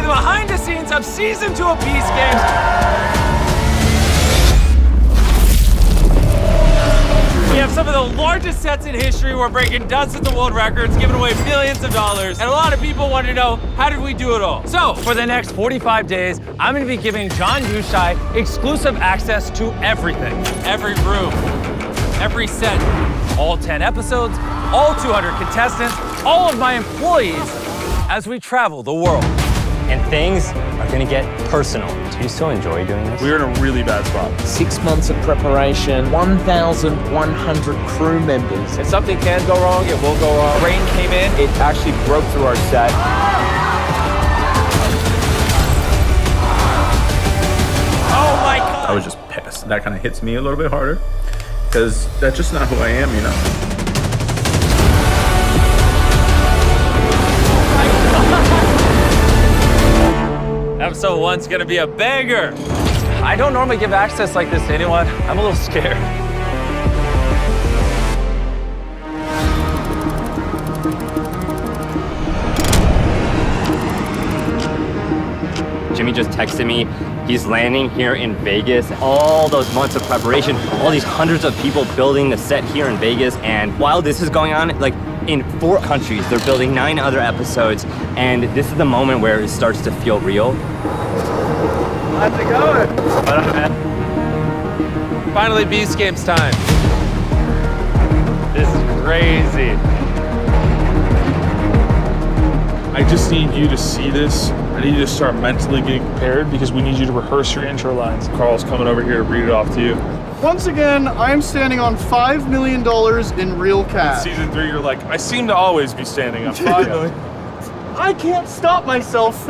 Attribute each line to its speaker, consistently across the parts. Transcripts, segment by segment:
Speaker 1: the behind the scenes of Season 2 of Beast Games. We have some of the largest sets in history. We're breaking dozens of world records, giving away millions of dollars. And a lot of people want to know, how did we do it all? So, for the next 45 days, I'm going to be giving John Yushai exclusive access to everything. Every room, every set, all 10 episodes, all 200 contestants, all of my employees as we travel the world.
Speaker 2: And things are gonna get personal. Do you still enjoy doing this?
Speaker 3: We're in a really bad spot.
Speaker 4: 6 months of preparation, 1,100 crew members.
Speaker 1: If something can go wrong, it will go wrong. Rain came in.
Speaker 4: It actually broke through our set.
Speaker 1: Oh my God.
Speaker 3: I was just pissed. That kind of hits me a little bit harder because that's just not who I am, you know?
Speaker 1: Episode 1's gonna be a banger. I don't normally give access like this to anyone. I'm a little scared.
Speaker 2: Jimmy just texted me. He's landing here in Vegas. All those months of preparation, all these hundreds of people building the set here in Vegas. And while this is going on, like in 4 countries, they're building 9 other episodes. And this is the moment where it starts to feel real.
Speaker 1: How's it going? What up, man? Finally, Beast Games time. This is crazy.
Speaker 3: I just need you to see this. I need you to start mentally getting prepared because we need you to rehearse your intro lines. Carl's coming over here to read it off to you.
Speaker 5: Once again, I am standing on $5 million in real cash.
Speaker 3: Season 3, you're like, I seem to always be standing on 5 million.
Speaker 5: I can't stop myself.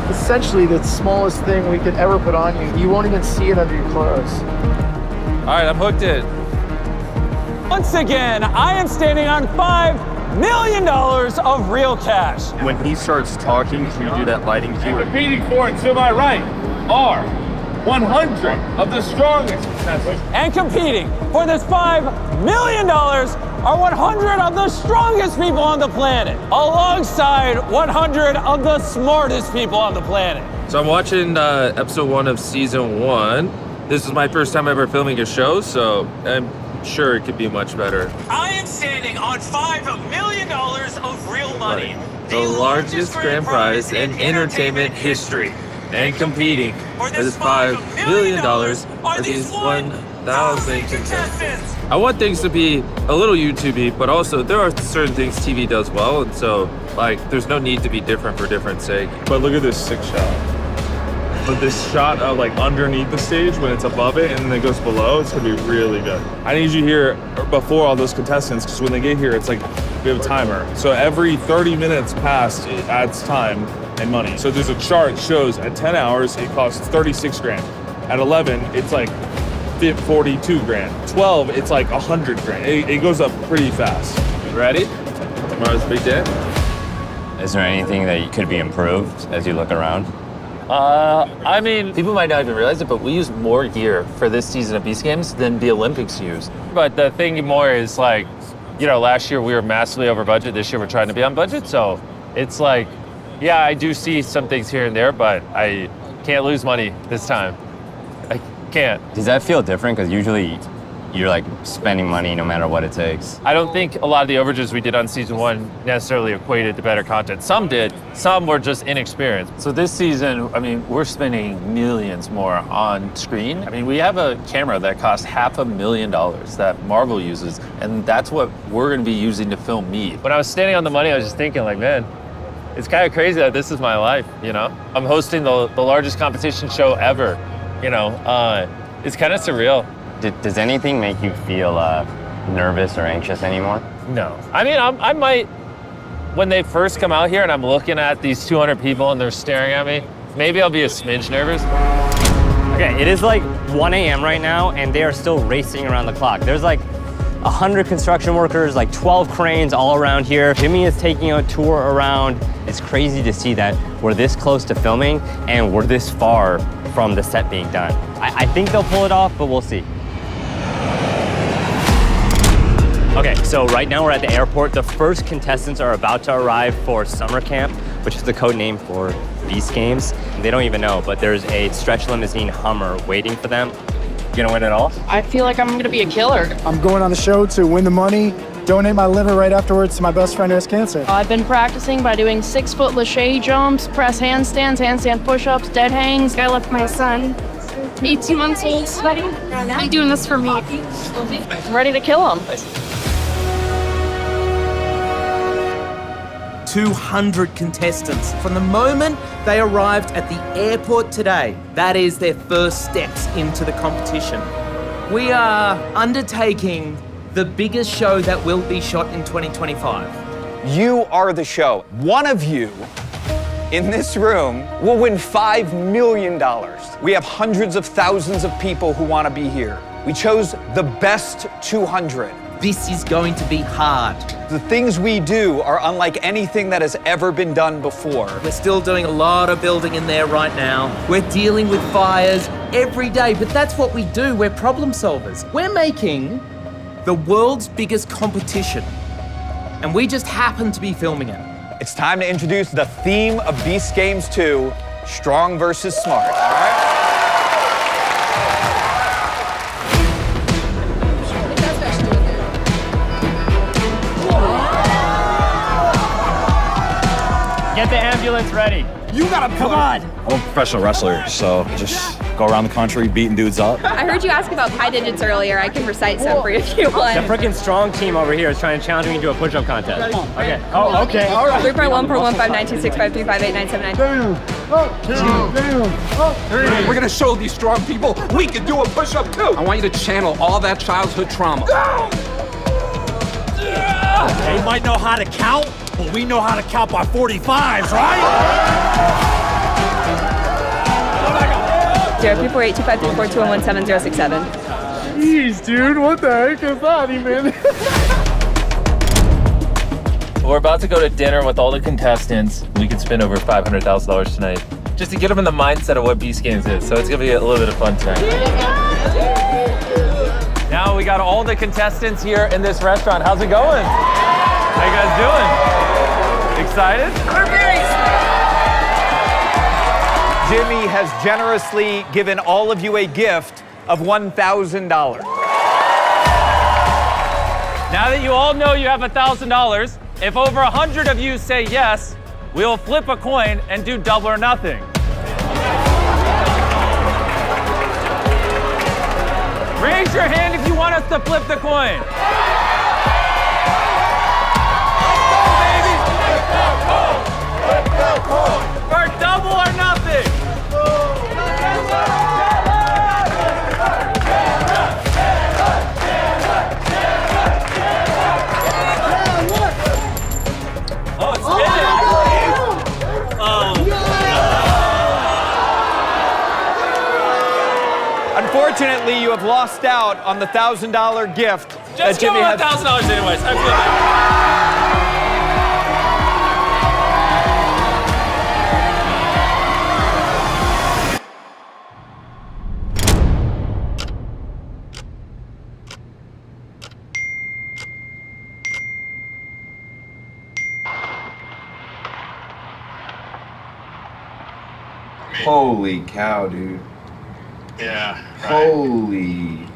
Speaker 5: Essentially, the smallest thing we could ever put on you. You won't even see it under your clothes.
Speaker 1: All right, I'm hooked in. Once again, I am standing on $5 million of real cash.
Speaker 3: When he starts talking, can you do that lighting cue?
Speaker 6: Competing for it to my right are 100 of the strongest contestants.
Speaker 1: And competing for this $5 million are 100 of the strongest people on the planet, alongside 100 of the smartest people on the planet. So I'm watching episode 1 of season 1. This is my first time ever filming a show, so I'm sure it could be much better. I am standing on $5 million of real money. The largest grand prize in entertainment history. And competing for this $5 million are these 1,000 contestants. I want things to be a little YouTube-y, but also there are certain things TV does well, and so like there's no need to be different for different sake.
Speaker 3: But look at this sick shot. But this shot of like underneath the stage when it's above it and then it goes below, it's gonna be really good. I need you here before all those contestants because when they get here, it's like we have a timer. So every 30 minutes past, it adds time and money. So there's a chart that shows at 10 hours, it costs 36 grand. At 11, it's like 42 grand. 12, it's like 100 grand. It goes up pretty fast.
Speaker 1: Ready?
Speaker 3: Tomorrow's a big day.
Speaker 2: Is there anything that could be improved as you look around?
Speaker 7: I mean, people might not even realize it, but we use more gear for this season of Beast Games than the Olympics used.
Speaker 1: But the thing more is like, you know, last year we were massively over budget. This year we're trying to be on budget. So it's like, yeah, I do see some things here and there, but I can't lose money this time. I can't.
Speaker 2: Does that feel different? Because usually you're like spending money no matter what it takes.
Speaker 1: I don't think a lot of the overages we did on season 1 necessarily equated to better content. Some did, some were just inexperienced.
Speaker 7: So this season, I mean, we're spending millions more on screen. I mean, we have a camera that costs $500,000 that Marvel uses, and that's what we're gonna be using to film me.
Speaker 1: When I was standing on the money, I was just thinking like, man, it's kind of crazy that this is my life, you know? I'm hosting the largest competition show ever, you know? It's kind of surreal.
Speaker 2: Does anything make you feel nervous or anxious anymore?
Speaker 1: No. I mean, I might, when they first come out here and I'm looking at these 200 people and they're staring at me, maybe I'll be a smidge nervous.
Speaker 2: Okay, it is like 1 a.m. right now and they are still racing around the clock. There's like 100 construction workers, like 12 cranes all around here. Jimmy is taking a tour around. It's crazy to see that we're this close to filming and we're this far from the set being done. I think they'll pull it off, but we'll see. Okay, so right now we're at the airport. The first contestants are about to arrive for summer camp. which is the code name for Beast Games. They don't even know, but there's a stretch limousine Hummer waiting for them. You gonna win it all?
Speaker 8: I feel like I'm gonna be a killer.
Speaker 9: I'm going on the show to win the money, donate my liver right afterwards to my best friend who has cancer.
Speaker 8: I've been practicing by doing 6-foot lache jumps, press handstands, handstand push-ups, dead hangs.
Speaker 10: I left my son, 18 months old, sweating. I'm doing this for me.
Speaker 8: I'm ready to kill him.
Speaker 4: 200 contestants. From the moment they arrived at the airport today, that is their first steps into the competition. We are undertaking the biggest show that will be shot in 2025.
Speaker 11: You are the show. One of you in this room will win $5 million. We have hundreds of thousands of people who want to be here. We chose the best 200.
Speaker 4: This is going to be hard.
Speaker 11: The things we do are unlike anything that has ever been done before.
Speaker 4: We're still doing a lot of building in there right now. We're dealing with fires every day, but that's what we do. We're problem solvers. We're making the world's biggest competition, and we just happen to be filming it.
Speaker 11: It's time to introduce the theme of Beast Games 2, Strong versus Smart. All right?
Speaker 2: Get the ambulance ready.
Speaker 12: You gotta come on. I'm a professional wrestler, so just go around the country beating dudes up.
Speaker 10: I heard you ask about pi digits earlier. I can recite some for you if you want.
Speaker 2: The freaking strong team over here is trying to challenge me to a push-up contest. Okay. Oh, okay. All right.
Speaker 10: 3.141592653589792.
Speaker 12: We're gonna show these strong people we can do a push-up too. I want you to channel all that childhood trauma.
Speaker 13: They might know how to count, but we know how to count by 45s, right?
Speaker 10: 034825342117067.
Speaker 5: Jeez, dude, what the heck is that even?
Speaker 7: We're about to go to dinner with all the contestants. We could spend over $500,000 tonight just to get them in the mindset of what Beast Games is. So it's gonna be a little bit of fun tonight.
Speaker 1: Now we got all the contestants here in this restaurant. How's it going? How you guys doing? Excited?
Speaker 11: Jimmy has generously given all of you a gift of $1,000.
Speaker 1: Now that you all know you have $1,000, if over 100 of you say yes, we'll flip a coin and do double or nothing. Raise your hand if you want us to flip the coin. For double or nothing. Oh, it's spinning.
Speaker 11: Unfortunately, you have lost out on the $1,000 gift.
Speaker 1: Just give me $1,000 anyways. I feel bad.
Speaker 14: Holy cow, dude.
Speaker 6: Yeah.
Speaker 14: Holy.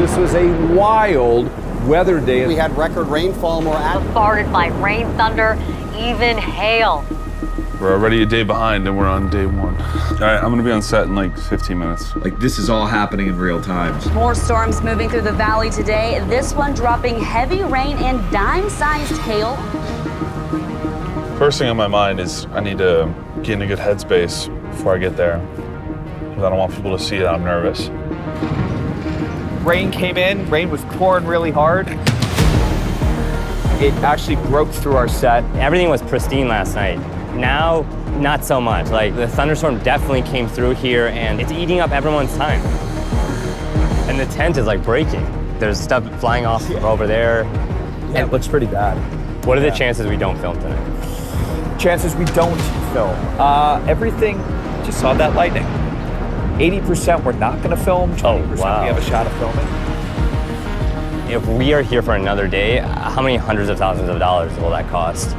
Speaker 15: This was a wild weather day.
Speaker 16: We had record rainfall, more
Speaker 17: bombarded by rain, thunder, even hail.
Speaker 3: We're already a day behind and we're on day one. All right, I'm gonna be on set in like 15 minutes.
Speaker 14: Like, this is all happening in real time.
Speaker 17: More storms moving through the valley today. This one dropping heavy rain and dime-sized hail.
Speaker 3: First thing on my mind is I need to get in a good headspace before I get there. Because I don't want people to see that I'm nervous.
Speaker 11: Rain came in, rain was pouring really hard. It actually broke through our set.
Speaker 2: Everything was pristine last night. Now, not so much. Like, the thunderstorm definitely came through here and it's eating up everyone's time. And the tent is like breaking. There's stuff flying off over there.
Speaker 9: Yeah, it looks pretty bad.
Speaker 2: What are the chances we don't film tonight?
Speaker 11: Chances we don't film. Everything, just saw that lightning. 80% we're not gonna film, 20% we have a shot of filming.
Speaker 2: If we are here for another day, how many hundreds of thousands of dollars will that cost?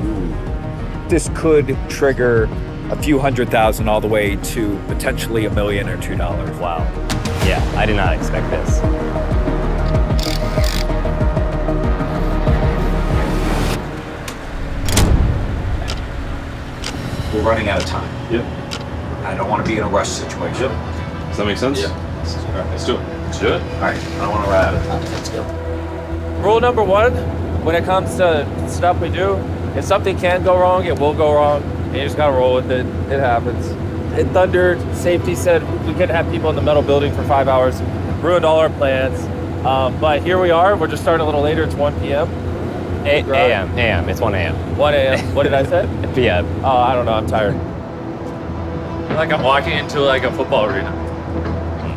Speaker 12: This could trigger a few $100,000 all the way to potentially $1 million or $2.
Speaker 2: Wow. Yeah, I did not expect this.
Speaker 14: We're running out of time.
Speaker 3: Yep.
Speaker 14: I don't want to be in a rush situation.
Speaker 3: Yep. Does that make sense?
Speaker 14: Yeah.
Speaker 3: All right, let's do it. Let's do it.
Speaker 14: All right. I don't want to run out of time. Let's go.
Speaker 6: Rule number one, when it comes to stuff we do, if something can go wrong, it will go wrong. And you just gotta roll with it. It happens. In Thunder, safety said we couldn't have people in the metal building for 5 hours. Ruined all our plans. But here we are. We're just starting a little later. It's 1 p.m.
Speaker 2: A.M. It's 1 a.m.
Speaker 6: 1 a.m. What did I say?
Speaker 2: p.m.
Speaker 6: Oh, I don't know. I'm tired.
Speaker 7: Like I'm walking into like a football arena.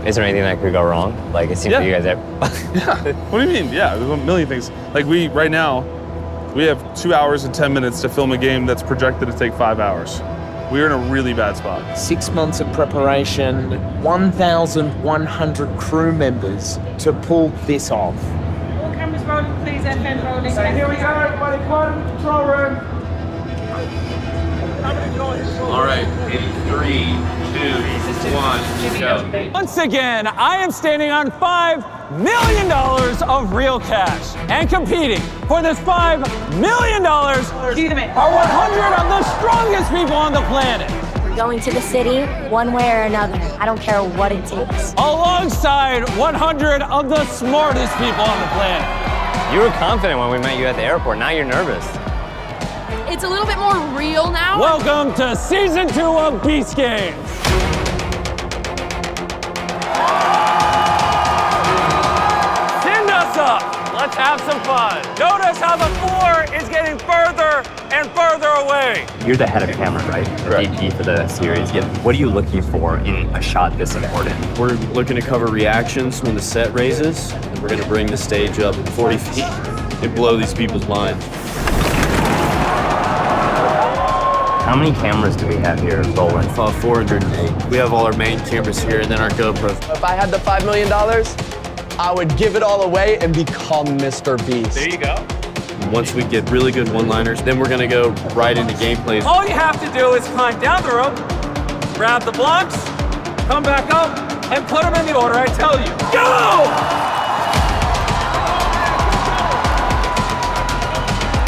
Speaker 2: Is there anything that could go wrong? Like it seems like you guys have.
Speaker 3: Yeah. What do you mean? Yeah, there's a million things. Like right now, we have 2 hours and 10 minutes to film a game that's projected to take 5 hours. We're in a really bad spot.
Speaker 4: 6 months of preparation, 1,100 crew members to pull this off.
Speaker 16: All cameras rolling, please. FM rolling.
Speaker 6: So here we go, everybody. Come to the control room.
Speaker 14: All right. In 3, 2, 1, go.
Speaker 1: Once again, I am standing on $5 million of real cash. And competing for this $5 million are 100 of the strongest people on the planet.
Speaker 18: We're going to the city one way or another. I don't care what it takes.
Speaker 1: Alongside 100 of the smartest people on the planet.
Speaker 2: You were confident when we met you at the airport. Now you're nervous.
Speaker 10: It's a little bit more real now.
Speaker 1: Welcome to season 2 of Beast Games. Send us up. Let's have some fun. Notice how the floor is getting further and further away.
Speaker 2: You're the head of camera, right?
Speaker 19: Correct.
Speaker 2: DP for the series. Yep. What are you looking for in a shot this important?
Speaker 19: We're looking to cover reactions when the set raises, and we're going to bring the stage up 40 feet and blow these people's minds.
Speaker 2: How many cameras do we have here rolling?
Speaker 19: 408. We have all our main cameras here, and then our GoPros.
Speaker 20: If I had the $5 million, I would give it all away and become Mr. Beast.
Speaker 6: There you go.
Speaker 19: Once we get really good one-liners, then we're going to go right into gameplays.
Speaker 1: All you have to do is climb down the rope, grab the blocks, come back up, and put them in the order I tell you. Go!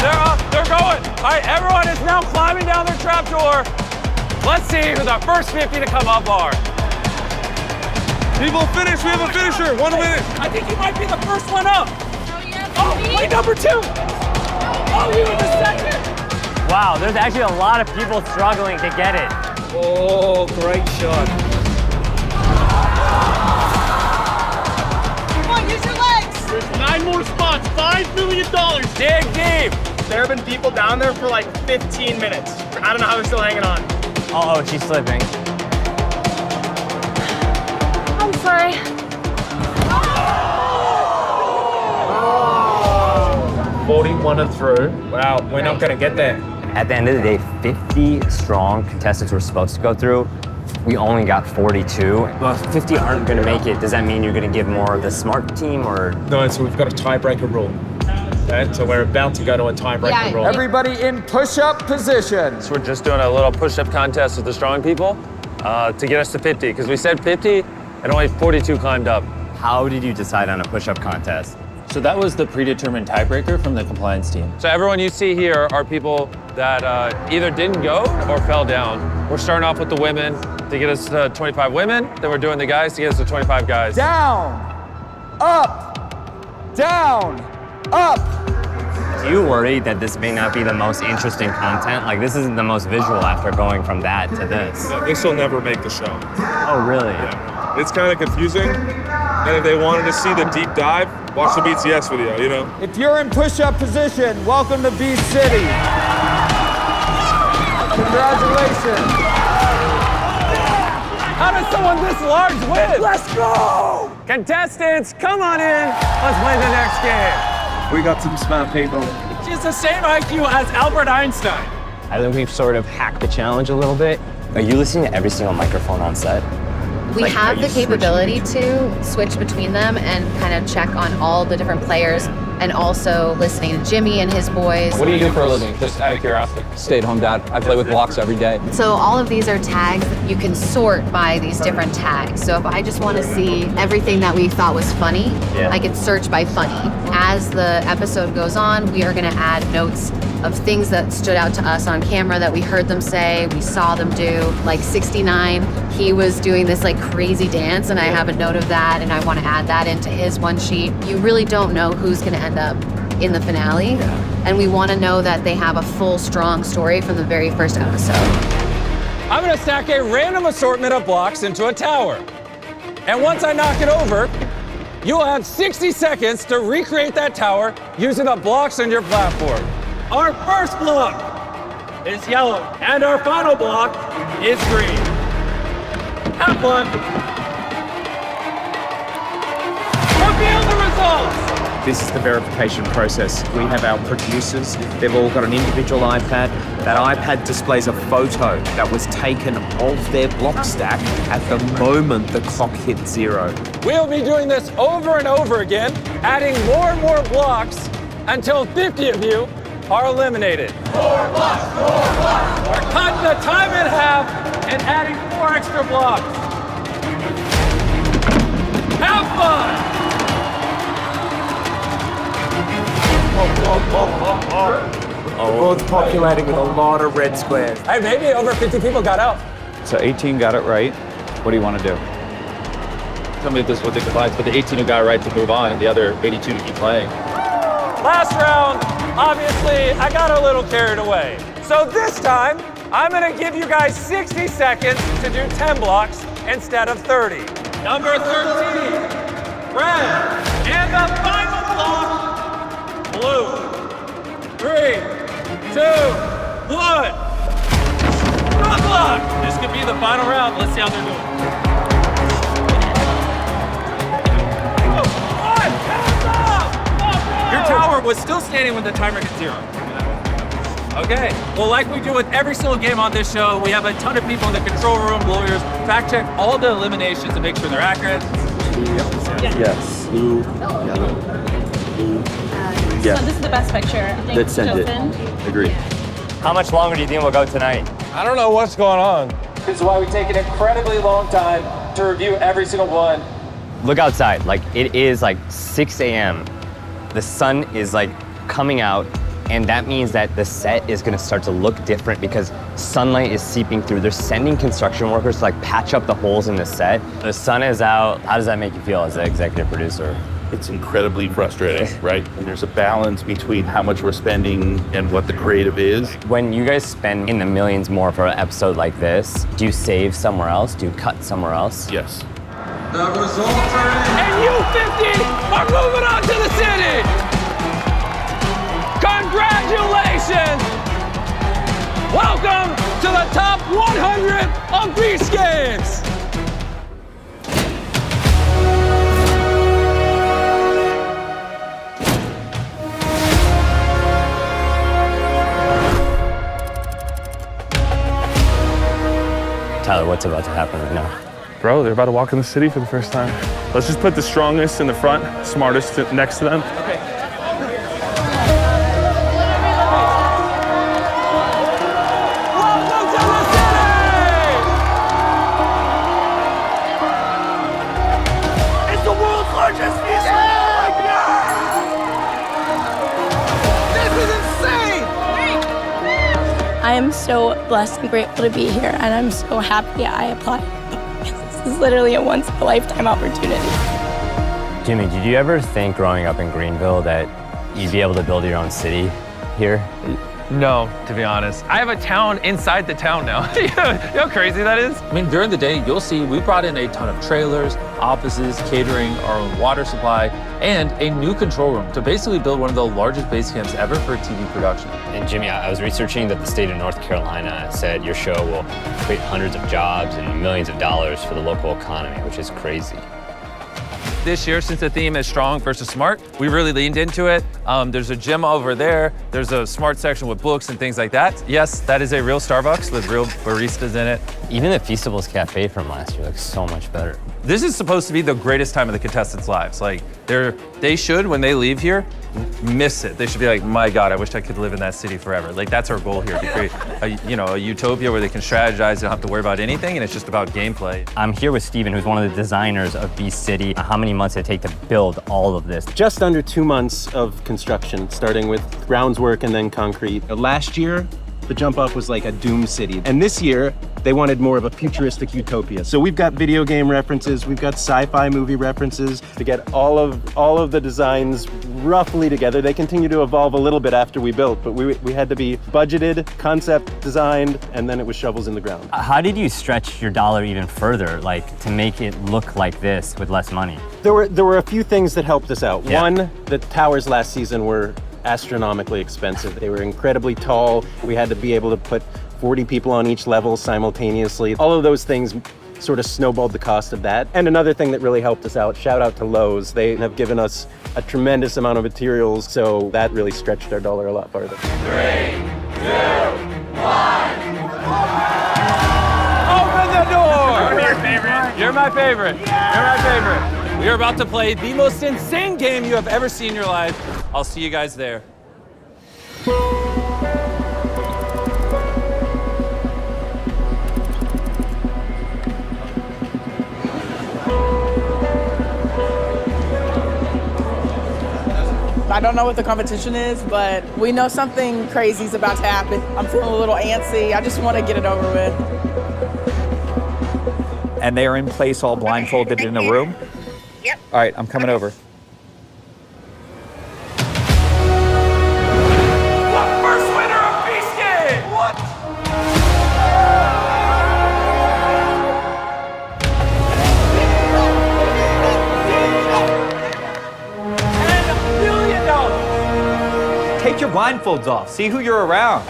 Speaker 1: They're up, they're going. All right, everyone is now climbing down their trapdoor. Let's see who the first 50 to come up are.
Speaker 3: People finish, we have a finisher, 1 minute.
Speaker 1: I think you might be the first one up. Oh, wait, number 2. Oh, you were the second.
Speaker 2: Wow, there's actually a lot of people struggling to get it.
Speaker 6: Oh, great shot.
Speaker 16: Come on, use your legs.
Speaker 6: There's 9 more spots, $5 million.
Speaker 1: Dig deep.
Speaker 6: There have been people down there for like 15 minutes. I don't know how they're still hanging on.
Speaker 2: Oh, she's slipping.
Speaker 10: I'm sorry.
Speaker 6: 41 and through. Wow, we're not gonna get there.
Speaker 2: At the end of the day, 50 strong contestants were supposed to go through. We only got 42. Well, if 50 aren't gonna make it, does that mean you're gonna give more of the smart team or?
Speaker 6: No, so we've got a tiebreaker rule. Okay, so we're about to go to a tiebreaker rule.
Speaker 4: Everybody in push-up position.
Speaker 1: So we're just doing a little push-up contest with the strong people to get us to 50, because we said 50 and only 42 climbed up.
Speaker 2: How did you decide on a push-up contest?
Speaker 7: So that was the predetermined tiebreaker from the compliance team.
Speaker 1: So everyone you see here are people that either didn't go or fell down. We're starting off with the women to get us to 25 women, then we're doing the guys to get us to 25 guys.
Speaker 4: Down, up, down, up.
Speaker 2: Do you worry that this may not be the most interesting content? Like, this isn't the most visual after going from that to this.
Speaker 3: This will never make the show.
Speaker 2: Oh, really?
Speaker 3: Yeah. It's kind of confusing. And if they wanted to see the deep dive, watch the BTS video, you know?
Speaker 4: If you're in push-up position, welcome to Beast City. Congratulations.
Speaker 1: How does someone this large win? Let's go! Contestants, come on in. Let's play the next game.
Speaker 14: We got some smart people.
Speaker 1: She's the same IQ as Albert Einstein.
Speaker 2: I think we've sort of hacked the challenge a little bit. Are you listening to every single microphone on set?
Speaker 21: We have the capability to switch between them and kind of check on all the different players, and also listening to Jimmy and his boys.
Speaker 22: What do you do for a living? Just out of curiosity. Stay-at-home dad. I play with blocks every day.
Speaker 21: So all of these are tags. You can sort by these different tags. So if I just want to see everything that we thought was funny, I can search by funny. As the episode goes on, we are going to add notes of things that stood out to us on camera that we heard them say, we saw them do. Like 69, he was doing this like crazy dance, and I have a note of that, and I want to add that into his one sheet. You really don't know who's going to end up in the finale, and we want to know that they have a full, strong story from the very first episode.
Speaker 1: I'm gonna stack a random assortment of blocks into a tower. And once I knock it over, you'll have 60 seconds to recreate that tower using the blocks on your platform. Our first block is yellow, and our final block is green. Have fun. Reveal the results.
Speaker 23: This is the verification process. We have our producers. They've all got an individual iPad. That iPad displays a photo that was taken of their block stack at the moment the clock hit 0.
Speaker 1: We'll be doing this over and over again, adding more and more blocks until 50 of you are eliminated. More blocks, more blocks. We're cutting the time in half and adding 4 extra blocks. Have fun!
Speaker 23: We're both populating with a lot of red squares.
Speaker 1: Hey, maybe over 50 people got out.
Speaker 12: So 18 got it right. What do you want to do?
Speaker 7: Tell me if this is what they combine, but the 18 who got it right to move on and the other 82 to keep playing.
Speaker 1: Last round, obviously, I got a little carried away. So this time, I'm gonna give you guys 60 seconds to do 10 blocks instead of 30. Number 13, red, and the final block, blue. 3, 2, 1. Good luck! This could be the final round. Let's see how they're doing. Your tower was still standing when the timer hit 0. Okay, well, like we do with every single game on this show, we have a ton of people in the control room, lawyers, fact check all the eliminations to make sure they're accurate.
Speaker 22: Yes. Blue, yellow, blue.
Speaker 10: So this is the best picture. I think
Speaker 22: Let's send it. Agreed.
Speaker 2: How much longer do you think we'll go tonight?
Speaker 6: I don't know what's going on. This is why we take an incredibly long time to review every single one.
Speaker 2: Look outside. Like, it is like 6 a.m. The sun is like coming out, and that means that the set is gonna start to look different because sunlight is seeping through. They're sending construction workers to like patch up the holes in the set. The sun is out. How does that make you feel as the executive producer?
Speaker 24: It's incredibly frustrating, right? And there's a balance between how much we're spending and what the creative is.
Speaker 2: When you guys spend in the millions more for an episode like this, do you save somewhere else? Do you cut somewhere else?
Speaker 24: Yes.
Speaker 1: The results are in. And you 50 are moving on to the city. Congratulations. Welcome to the top 100 of Beast Games.
Speaker 2: Tyler, what's about to happen right now?
Speaker 3: Bro, they're about to walk in the city for the first time. Let's just put the strongest in the front, smartest next to them.
Speaker 1: Okay. Welcome to the city! It's the world's largest museum! This is insane!
Speaker 10: I am so blessed and grateful to be here, and I'm so happy I applied. This is literally a once-in-a-lifetime opportunity.
Speaker 2: Jimmy, did you ever think growing up in Greenville that you'd be able to build your own city here?
Speaker 6: No, to be honest. I have a town inside the town now. You know how crazy that is?
Speaker 7: I mean, during the day, you'll see we brought in a ton of trailers, offices, catering, our own water supply, and a new control room to basically build one of the largest base camps ever for TV production.
Speaker 2: And Jimmy, I was researching that the state of North Carolina said your show will create hundreds of jobs and millions of dollars for the local economy, which is crazy.
Speaker 6: This year, since the theme is strong versus smart, we really leaned into it. There's a gym over there. There's a smart section with books and things like that. Yes, that is a real Starbucks with real baristas in it.
Speaker 2: Even the Feastables Cafe from last year looks so much better.
Speaker 6: This is supposed to be the greatest time of the contestants' lives. Like, they should, when they leave here, miss it. They should be like, my God, I wish I could live in that city forever. Like, that's our goal here, to create a utopia where they can strategize, they don't have to worry about anything, and it's just about gameplay.
Speaker 2: I'm here with Steven, who's one of the designers of Beast City. How many months did it take to build all of this?
Speaker 5: Just under 2 months of construction, starting with groundwork and then concrete. Last year, the jump off was like a doom city. And this year, they wanted more of a futuristic utopia. So we've got video game references, we've got sci-fi movie references to get all of the designs roughly together. They continue to evolve a little bit after we built, but we had to be budgeted, concept designed, and then it was shovels in the ground.
Speaker 2: How did you stretch your dollar even further, like to make it look like this with less money?
Speaker 5: There were a few things that helped us out.
Speaker 2: Yeah.
Speaker 5: One, the towers last season were astronomically expensive. They were incredibly tall. We had to be able to put 40 people on each level simultaneously. All of those things sort of snowballed the cost of that. And another thing that really helped us out, shout out to Lowe's. They have given us a tremendous amount of materials, so that really stretched our dollar a lot farther.
Speaker 1: 3, 2, 1. Open the door!
Speaker 6: You're my favorite.
Speaker 1: You're my favorite. You're my favorite. We are about to play the most insane game you have ever seen in your life. I'll see you guys there.
Speaker 16: I don't know what the competition is, but we know something crazy is about to happen. I'm feeling a little antsy. I just want to get it over with.
Speaker 12: And they are in place all blindfolded in a room?
Speaker 16: Yep.
Speaker 12: All right, I'm coming over.
Speaker 1: First winner of Beast Game! What? $10 million!
Speaker 12: Take your blindfolds off. See who you're around.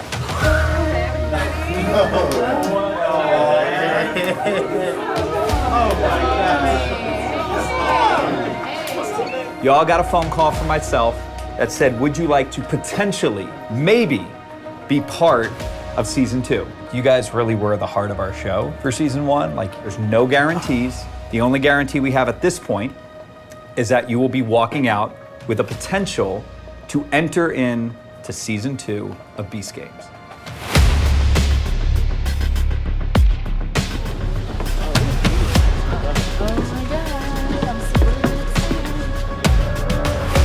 Speaker 12: Y'all got a phone call from myself that said, would you like to potentially, maybe, be part of season 2? You guys really were the heart of our show for season 1. Like, there's no guarantees. The only guarantee we have at this point is that you will be walking out with a potential to enter in to season 2 of Beast Games.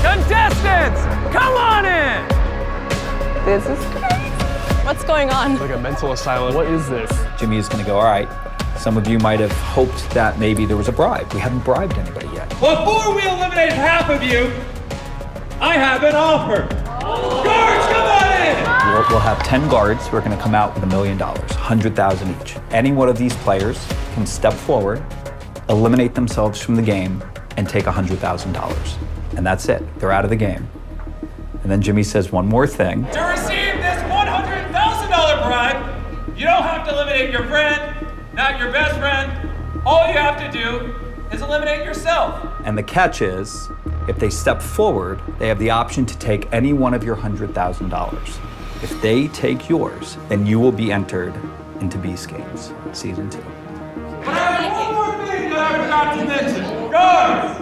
Speaker 1: Contestants, come on in!
Speaker 16: This is crazy. What's going on?
Speaker 23: Like a mental asylum. What is this?
Speaker 12: Jimmy is going to go, all right, some of you might have hoped that maybe there was a bribe. We haven't bribed anybody yet.
Speaker 1: Before we eliminate half of you, I have an offer. Guards, come on in!
Speaker 12: We'll have 10 guards who are going to come out with $1 million, 100,000 each. Any one of these players can step forward, eliminate themselves from the game, and take $100,000. And that's it. They're out of the game. And then Jimmy says one more thing.
Speaker 1: To receive this $100,000 bribe, you don't have to eliminate your friend, not your best friend. All you have to do is eliminate yourself.
Speaker 12: And the catch is, if they step forward, they have the option to take any one of your $100,000. If they take yours, then you will be entered into Beast Games Season 2.
Speaker 1: But I have one more thing that I forgot to mention. Guards,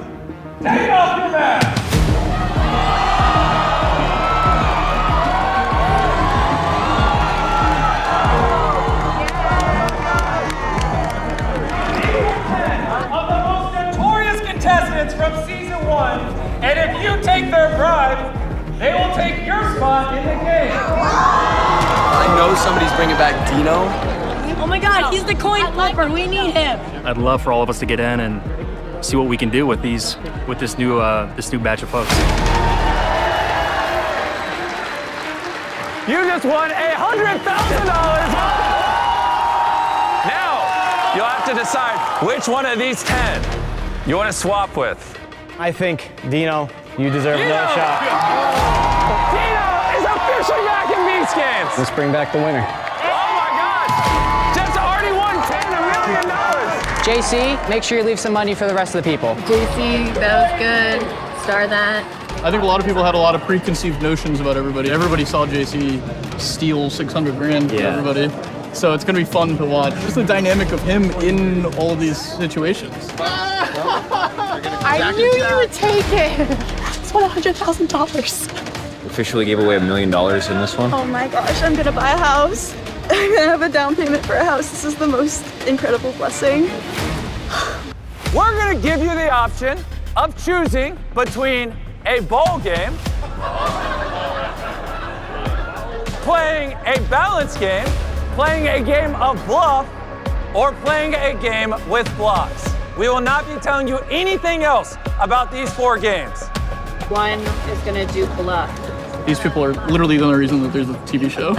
Speaker 1: take off your mask. Of the most notorious contestants from season 1, and if you take their bribe, they will take your spot in the game.
Speaker 20: I know somebody's bringing back Dino.
Speaker 10: Oh my God, he's the coin flipper. We need him.
Speaker 8: I'd love for all of us to get in and see what we can do with this new batch of folks.
Speaker 1: You just won $100,000. Now, you'll have to decide which one of these 10 you want to swap with.
Speaker 2: I think, Dino, you deserve another shot.
Speaker 1: Dino is officially back in Beast Games.
Speaker 2: Let's bring back the winner.
Speaker 1: Oh my God! Jeff's already won $1 million.
Speaker 9: JC, make sure you leave some money for the rest of the people.
Speaker 21: JC, that was good. Star that.
Speaker 13: I think a lot of people had a lot of preconceived notions about everybody. Everybody saw JC steal 600 grand from everybody. So it's gonna be fun to watch. Just the dynamic of him in all of these situations.
Speaker 16: I knew you would take it. It's $100,000.
Speaker 19: Officially gave away $1 million in this one.
Speaker 15: Oh my gosh, I'm gonna buy a house. I'm gonna have a down payment for a house. This is the most incredible blessing.
Speaker 1: We're gonna give you the option of choosing between a bowl game, playing a balance game, playing a game of bluff, or playing a game with blocks. We will not be telling you anything else about these 4 games.
Speaker 16: One is gonna do bluff.
Speaker 13: These people are literally the only reason that there's a TV show.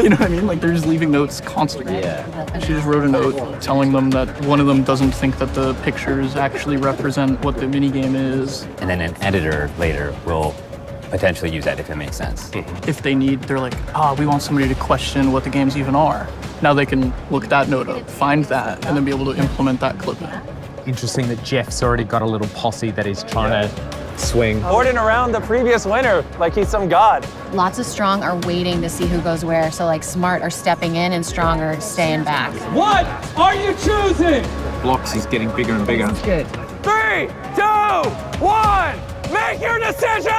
Speaker 13: You know what I mean? Like, they're just leaving notes constantly. Yeah. She just wrote a note telling them that one of them doesn't think that the pictures actually represent what the minigame is.
Speaker 2: And then an editor later will potentially use that if it makes sense.
Speaker 13: If they need, they're like, we want somebody to question what the games even are. Now they can look that note up, find that, and then be able to implement that clip in.
Speaker 17: Interesting that Jeff's already got a little posse that he's trying to swing.
Speaker 1: Ordering around the previous winner like he's some god.
Speaker 21: Lots of strong are waiting to see who goes where. So like smart are stepping in and strong are staying back.
Speaker 1: What are you choosing?
Speaker 22: Blocks is getting bigger and bigger.
Speaker 21: That's good.
Speaker 1: 3, 2, 1, make your decision!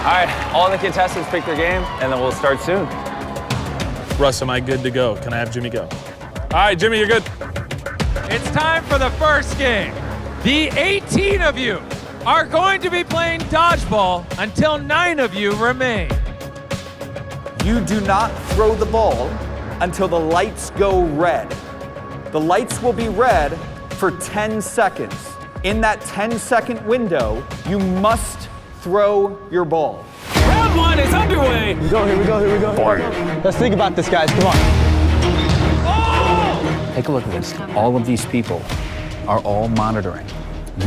Speaker 1: All right, all the contestants pick their game, and then we'll start soon.
Speaker 3: Russ, am I good to go? Can I have Jimmy go? All right, Jimmy, you're good.
Speaker 1: It's time for the first game. The 18 of you are going to be playing dodgeball until 9 of you remain.
Speaker 11: You do not throw the ball until the lights go red. The lights will be red for 10 seconds. In that 10-second window, you must throw your ball.
Speaker 1: Round 1 is underway.
Speaker 20: Here we go. Let's think about this, guys. Come on.
Speaker 12: Take a look at this. All of these people are all monitoring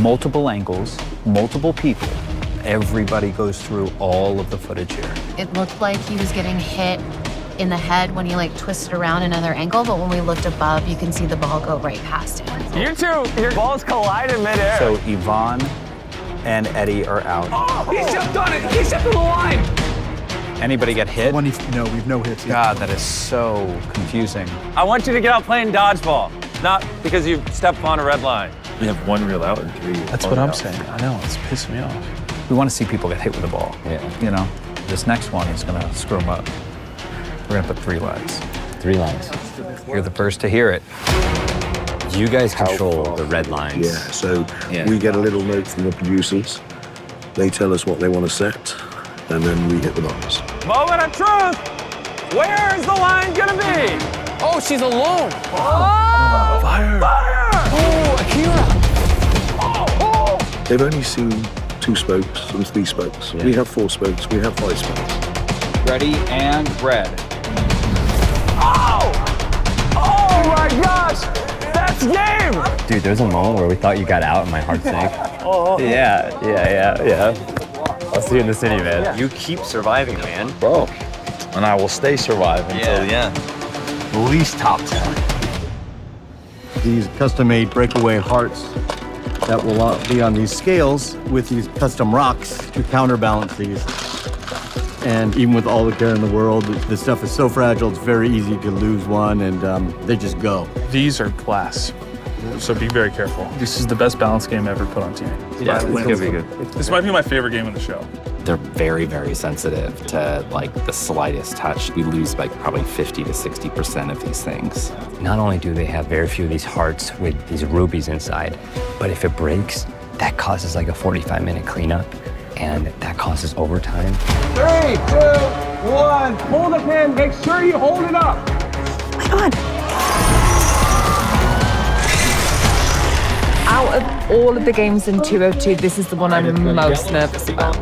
Speaker 12: multiple angles, multiple people. Everybody goes through all of the footage here.
Speaker 21: It looked like he was getting hit in the head when he like twisted around another angle, but when we looked above, you can see the ball go right past him.
Speaker 1: You two, your balls collide in midair.
Speaker 12: So Yvonne and Eddie are out.
Speaker 1: Oh, he stepped on it. He stepped on the line.
Speaker 12: Anybody get hit?
Speaker 5: No, we've no hits.
Speaker 12: God, that is so confusing.
Speaker 1: I want you to get out playing dodgeball, not because you stepped on a red line.
Speaker 3: We have 1 reel out and 3.
Speaker 12: That's what I'm saying. I know, it's pissing me off. We want to see people get hit with the ball. Yeah. You know, this next one is gonna screw them up. We're gonna put 3 lights.
Speaker 2: 3 lines.
Speaker 12: You're the first to hear it.
Speaker 2: You guys control the red lines.
Speaker 25: Yeah, so we get a little note from the producers. They tell us what they want to set, and then we hit the buttons.
Speaker 1: Moment of truth. Where is the line gonna be?
Speaker 9: Oh, she's alone.
Speaker 1: Oh!
Speaker 25: Fire!
Speaker 1: Fire!
Speaker 9: Oh, Akira.
Speaker 1: Oh!
Speaker 25: They've only seen 2 spokes and 3 spokes. We have 4 spokes, we have 5 spokes.
Speaker 12: Ready and red.
Speaker 1: Oh! Oh my gosh! That's game!
Speaker 2: Dude, there's a moment where we thought you got out and my heart sank.
Speaker 1: Oh.
Speaker 2: Yeah. I'll see you in the city, man. Yeah. You keep surviving, man.
Speaker 24: Bro, and I will stay surviving until the end. At least top 10.
Speaker 5: These custom-made breakaway hearts that will be on these scales with these custom rocks to counterbalance these. And even with all the care in the world, this stuff is so fragile, it's very easy to lose one, and they just go.
Speaker 3: These are glass, so be very careful. This is the best balance game ever put on TV.
Speaker 2: Yeah, it's gonna be good.
Speaker 3: This might be my favorite game in the show.
Speaker 26: They're very, very sensitive to like the slightest touch. We lose like probably 50 to 60% of these things.
Speaker 2: Not only do they have very few of these hearts with these rubies inside, but if it breaks, that causes like a 45-minute cleanup, and that causes overtime.
Speaker 1: 3, 2, 1. Hold the pin. Make sure you hold it up.
Speaker 15: Oh my God.
Speaker 27: Out of all of the games in 202, this is the one I'm most nervous about.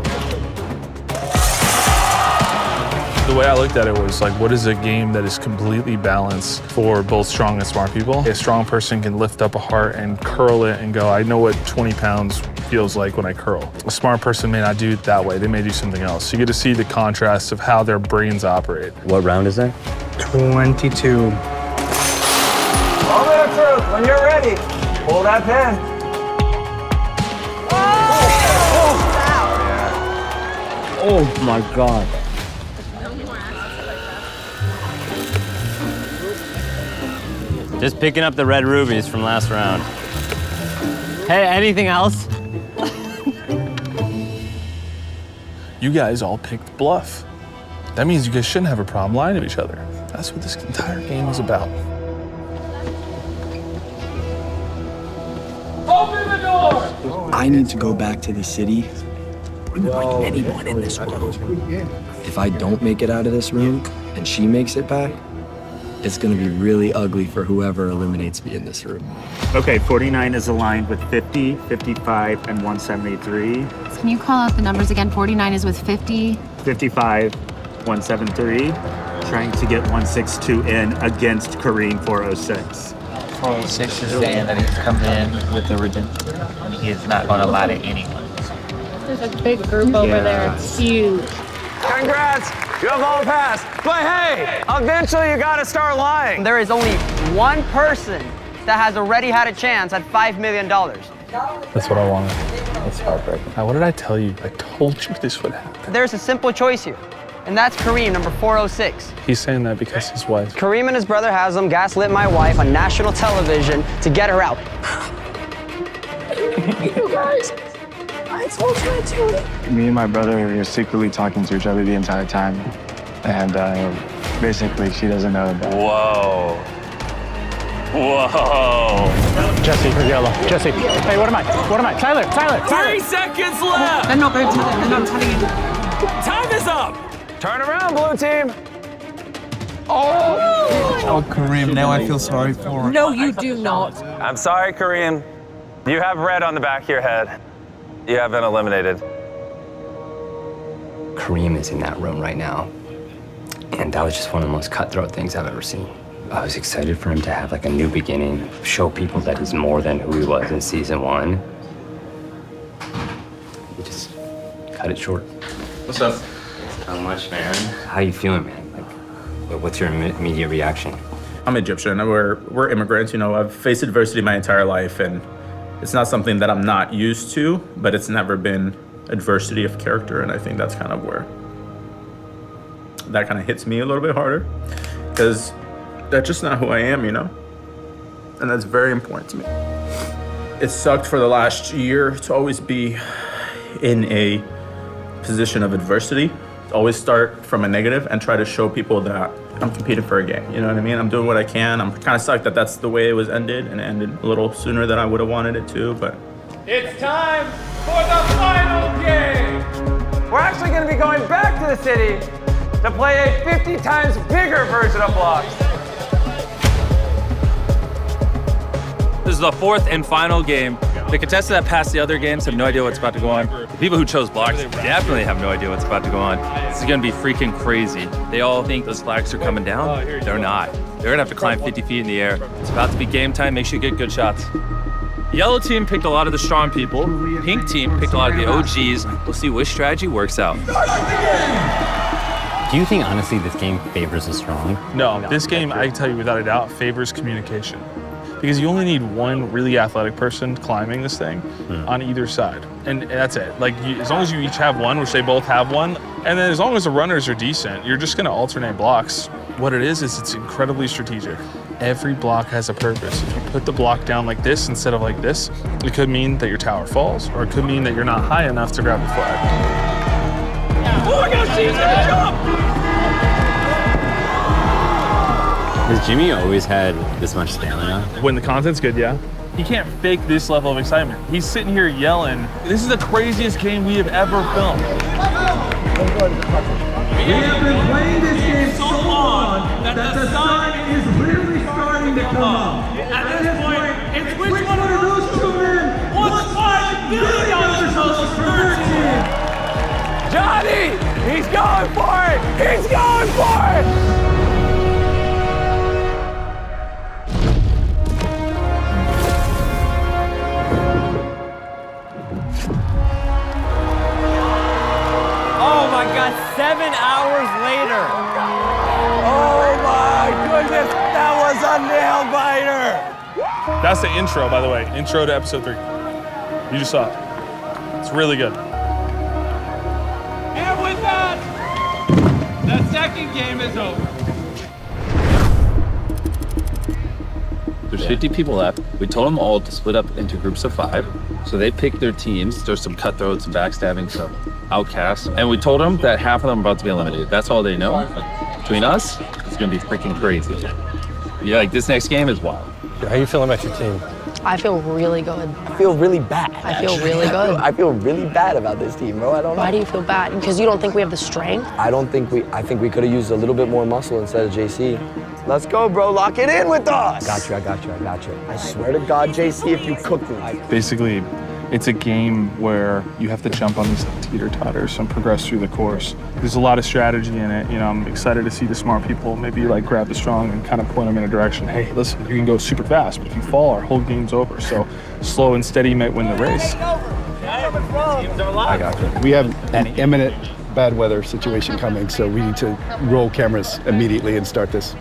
Speaker 3: The way I looked at it was like, what is a game that is completely balanced for both strong and smart people? A strong person can lift up a heart and curl it and go, I know what 20 pounds feels like when I curl. A smart person may not do it that way. They may do something else. You get to see the contrast of how their brains operate.
Speaker 2: What round is that?
Speaker 28: 22.
Speaker 11: When you're ready, pull that pin.
Speaker 2: Oh my God. Just picking up the red rubies from last round. Hey, anything else?
Speaker 3: You guys all picked bluff. That means you guys shouldn't have a problem lying to each other. That's what this entire game is about.
Speaker 1: Open the door!
Speaker 4: I need to go back to the city. Like anyone in this room. If I don't make it out of this room and she makes it back, it's gonna be really ugly for whoever eliminates me in this room.
Speaker 6: Okay, 49 is aligned with 50, 55, and 173.
Speaker 21: Can you call out the numbers again? 49 is with 50.
Speaker 6: 55, 173. Trying to get 162 in against Kareem 406.
Speaker 7: 406 is saying that he's coming in with the redemption. And he is not going to lie to anyone.
Speaker 10: There's a big group over there. It's huge.
Speaker 11: Congrats, you have all passed. But hey, eventually you gotta start lying.
Speaker 14: There is only one person that has already had a chance at $5 million.
Speaker 3: That's what I wanted. That's heartbreaking. Now, what did I tell you? I told you this would happen.
Speaker 14: There's a simple choice here, and that's Kareem, number 406.
Speaker 3: He's saying that because his wife.
Speaker 14: Kareem and his brother Hazem gaslit my wife on national television to get her out.
Speaker 10: You guys, I told you to do it.
Speaker 18: Me and my brother were secretly talking to each other the entire time. And basically, she doesn't know that.
Speaker 1: Whoa. Whoa.
Speaker 13: Jesse for yellow. Jesse. Hey, what am I? Tyler.
Speaker 1: 3 seconds left.
Speaker 10: They're not going to tell him. They're not telling him.
Speaker 1: Time is up.
Speaker 11: Turn around, blue team.
Speaker 23: Oh, Kareem, now I feel sorry for him.
Speaker 10: No, you do not.
Speaker 1: I'm sorry, Kareem. You have red on the back of your head. You have been eliminated.
Speaker 2: Kareem is in that room right now. And that was just one of the most cutthroat things I've ever seen. I was excited for him to have like a new beginning, show people that he's more than who he was in season 1. He just cut it short.
Speaker 3: What's up?
Speaker 2: How much, man? How you feeling, man? Like, what's your immediate reaction?
Speaker 28: I'm Egyptian. We're immigrants. You know, I've faced adversity my entire life, and it's not something that I'm not used to, but it's never been adversity of character, and I think that's kind of where that kind of hits me a little bit harder, because that's just not who I am, you know? And that's very important to me. It sucked for the last year to always be in a position of adversity, to always start from a negative and try to show people that I'm competing for a game, you know what I mean? I'm doing what I can. I'm kind of sucked that that's the way it was ended, and it ended a little sooner than I would have wanted it to, but.
Speaker 1: It's time for the final game.
Speaker 11: We're actually gonna be going back to the city to play a 50 times bigger version of blocks.
Speaker 1: This is the 4th and final game. The contestants that passed the other games have no idea what's about to go on. The people who chose blocks definitely have no idea what's about to go on. This is gonna be freaking crazy. They all think those flags are coming down. They're not. They're gonna have to climb 50 feet in the air. It's about to be game time. Make sure you get good shots. Yellow team picked a lot of the strong people. Pink team picked a lot of the OGs. We'll see which strategy works out.
Speaker 2: Do you think, honestly, this game favors the strong?
Speaker 3: No, this game, I can tell you without a doubt, favors communication. Because you only need one really athletic person climbing this thing on either side. And that's it. Like, as long as you each have one, which they both have one, and then as long as the runners are decent, you're just gonna alternate blocks. What it is it's incredibly strategic. Every block has a purpose. If you put the block down like this instead of like this, it could mean that your tower falls, or it could mean that you're not high enough to grab the flag.
Speaker 1: Oh my gosh, she's gonna jump!
Speaker 2: Has Jimmy always had this much stamina?
Speaker 3: When the content's good, yeah. He can't fake this level of excitement. He's sitting here yelling, this is the craziest game we have ever filmed.
Speaker 1: We have been playing this game so long that the sun is literally starting to come up. At this point, it's which one of those two men wants $5 million for their team? Johnny! He's going for it! He's going for it!
Speaker 2: Oh my God, 7 hours later.
Speaker 1: Oh my goodness, that was a nail biter.
Speaker 3: That's the intro, by the way. Intro to episode 3. You just saw it. It's really good.
Speaker 1: And with that, the second game is over.
Speaker 24: There's 50 people left. We told them all to split up into groups of 5. So they picked their teams. There's some cutthroats, some backstabbing, some outcasts. And we told them that half of them are about to be eliminated. That's all they know. But between us, it's gonna be freaking crazy. Yeah, like this next game is wild.
Speaker 8: How are you feeling about your team?
Speaker 10: I feel really good.
Speaker 4: I feel really bad.
Speaker 10: I feel really good.
Speaker 4: I feel really bad about this team, bro. I don't know.
Speaker 10: Why do you feel bad? Because you don't think we have the strength?
Speaker 4: I think we could have used a little bit more muscle instead of JC. Let's go, bro. Lock it in with us. I got you. I swear to God, JC, if you cook me.
Speaker 18: Basically, it's a game where you have to jump on these teeter-totters and progress through the course. There's a lot of strategy in it. You know, I'm excited to see the smart people maybe like grab the strong and kind of point them in a direction. Hey, listen, you can go super fast, but if you fall, our whole game's over. So slow and steady might win the race. I got you.
Speaker 9: We have an imminent bad weather situation coming, so we need to roll cameras immediately and start this.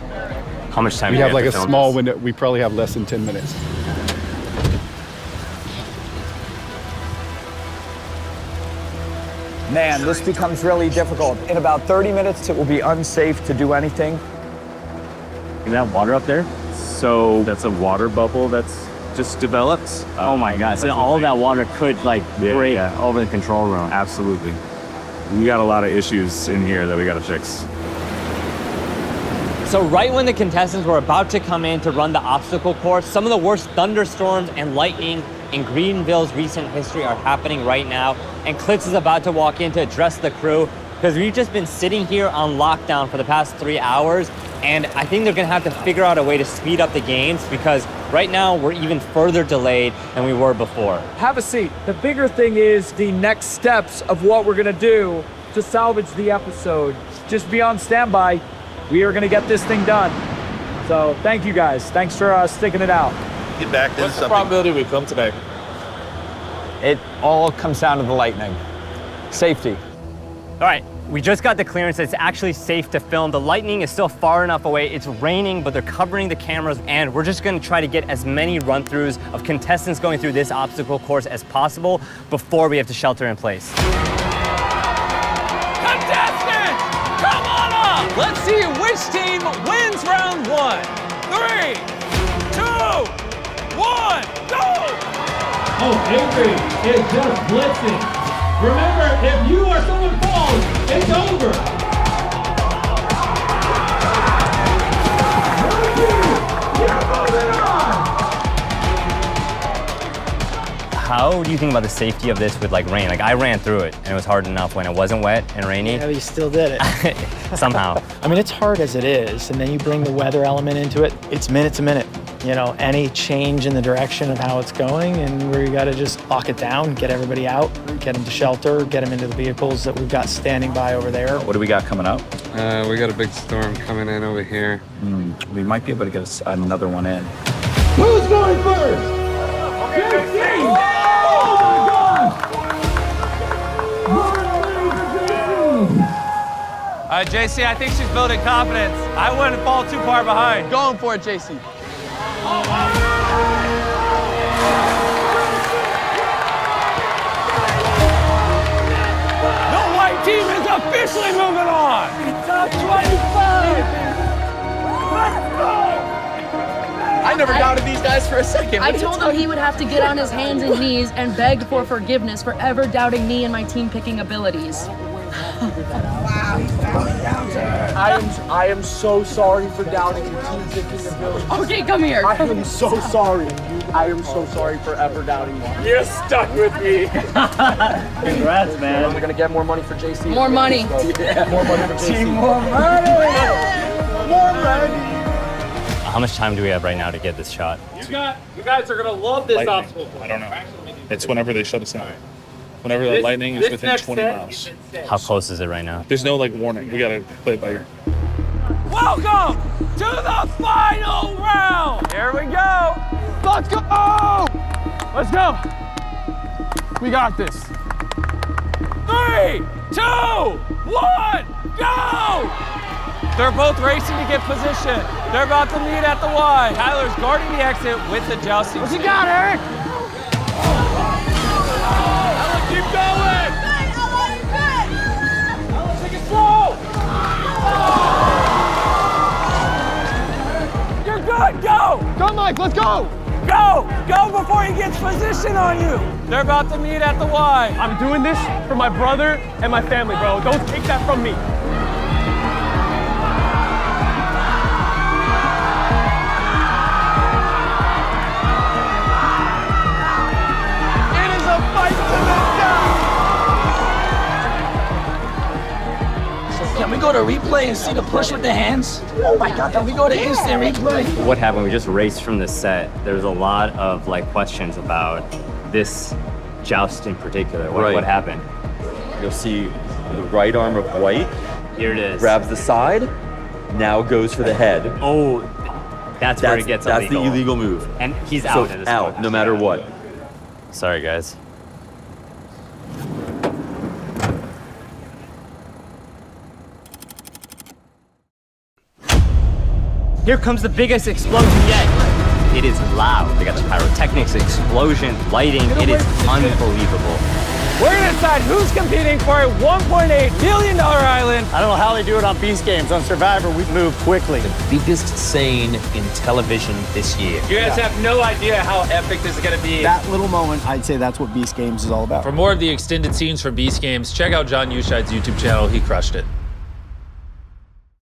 Speaker 2: How much time
Speaker 9: we
Speaker 2: do
Speaker 9: have
Speaker 2: we
Speaker 9: like
Speaker 2: to
Speaker 9: a
Speaker 2: film
Speaker 9: small
Speaker 2: this?
Speaker 9: window. We probably have less than 10 minutes.
Speaker 11: Man, this becomes really difficult. In about 30 minutes, it will be unsafe to do anything.
Speaker 6: See that water up there? So that's a water bubble that's just developed.
Speaker 2: Oh my God, so all of that water could like break over the control room.
Speaker 6: Absolutely. We got a lot of issues in here that we got to fix.
Speaker 2: So right when the contestants were about to come in to run the obstacle course, some of the worst thunderstorms and lightning in Greenville's recent history are happening right now. And Klitz is about to walk in to address the crew because we've just been sitting here on lockdown for the past 3 hours. And I think they're gonna have to figure out a way to speed up the games because right now we're even further delayed than we were before.
Speaker 1: Have a seat. The bigger thing is the next steps of what we're gonna do to salvage the episode. Just be on standby. We are gonna get this thing done. So thank you guys. Thanks for sticking it out.
Speaker 24: Get back to
Speaker 3: What's the probability we film today?
Speaker 11: It all comes down to the lightning. Safety.
Speaker 2: All right, we just got the clearance. It's actually safe to film. The lightning is still far enough away. It's raining, but they're covering the cameras, and we're just gonna try to get as many run-throughs of contestants going through this obstacle course as possible before we have to shelter in place.
Speaker 1: Contestants, come on up. Let's see which team wins round 1. 3, 2, 1, go!
Speaker 16: Oh, Avery is just blitzing. Remember, if you or someone falls, it's over. You're moving on.
Speaker 2: How do you think about the safety of this with like rain? Like I ran through it and it was hard enough when it wasn't wet and rainy.
Speaker 17: Yeah, but you still did it.
Speaker 2: Somehow.
Speaker 17: I mean, it's hard as it is, and then you bring the weather element into it. It's minute to minute. You know, any change in the direction of how it's going, and we got to just lock it down, get everybody out, get them to shelter, get them into the vehicles that we've got standing by over there.
Speaker 24: What do we got coming up?
Speaker 19: We got a big storm coming in over here.
Speaker 28: We might be able to get another one in.
Speaker 16: Who's going first? JC! Oh my God!
Speaker 1: JC, I think she's building confidence. I wouldn't fall too far behind.
Speaker 14: Going for it, JC.
Speaker 1: The white team is officially moving on.
Speaker 16: Top 25! Let's go!
Speaker 14: I never doubted these guys for a second.
Speaker 10: I told him he would have to get on his hands and knees and beg for forgiveness for ever doubting me and my team picking abilities.
Speaker 16: I am so sorry for doubting your team picking ability.
Speaker 10: Okay, come here.
Speaker 16: I am so sorry. I am so sorry for ever doubting you. You're stuck with me.
Speaker 2: Congrats, man.
Speaker 16: We're gonna get more money for JC.
Speaker 10: More money.
Speaker 16: Yeah, more money for JC. More money. More money.
Speaker 2: How much time do we have right now to get this shot?
Speaker 3: You guys are gonna love this obstacle. I don't know. It's whenever they shut us down. Whenever the lightning is within 20 miles.
Speaker 2: How close is it right now?
Speaker 3: There's no like warning. We gotta play it by ear.
Speaker 1: Welcome to the final round. Here we go. Let's go.
Speaker 16: Let's go. We got this.
Speaker 1: 3, 2, 1, go! They're both racing to get position. They're about to meet at the Y. Tyler's guarding the exit with the jousting.
Speaker 16: What you got, Eric?
Speaker 1: Ella, keep going! Ella, take it slow! You're good, go!
Speaker 9: Go, Mike, let's go!
Speaker 1: Go! Go before he gets position on you! They're about to meet at the Y.
Speaker 16: I'm doing this for my brother and my family, bro. Don't take that from me.
Speaker 1: It is a fight to the death!
Speaker 5: Can we go to replay and see the push with the hands? Oh my God, can we go to instant replay?
Speaker 2: What happened? We just raced from the set. There's a lot of like questions about this joust in particular. What happened?
Speaker 8: You'll see the right arm of White.
Speaker 2: Here it is.
Speaker 8: Grabs the side, now goes for the head.
Speaker 2: Oh, that's where it gets illegal.
Speaker 8: That's the illegal move.
Speaker 2: And he's out at this
Speaker 8: out,
Speaker 2: point.
Speaker 8: no matter what.
Speaker 2: Sorry, guys. Here comes the biggest explosion yet. It is loud. They got the pyrotechnics, explosion, lighting. It is unbelievable.
Speaker 1: We're gonna decide who's competing for a $1.8 billion island.
Speaker 17: I don't know how they do it on Beast Games. On Survivor, we move quickly.
Speaker 12: The biggest scene in television this year.
Speaker 1: You guys have no idea how epic this is gonna be.
Speaker 9: That little moment, I'd say that's what Beast Games is all about.
Speaker 15: For more of the extended scenes from Beast Games, check out John Uscheid's YouTube channel. He crushed it.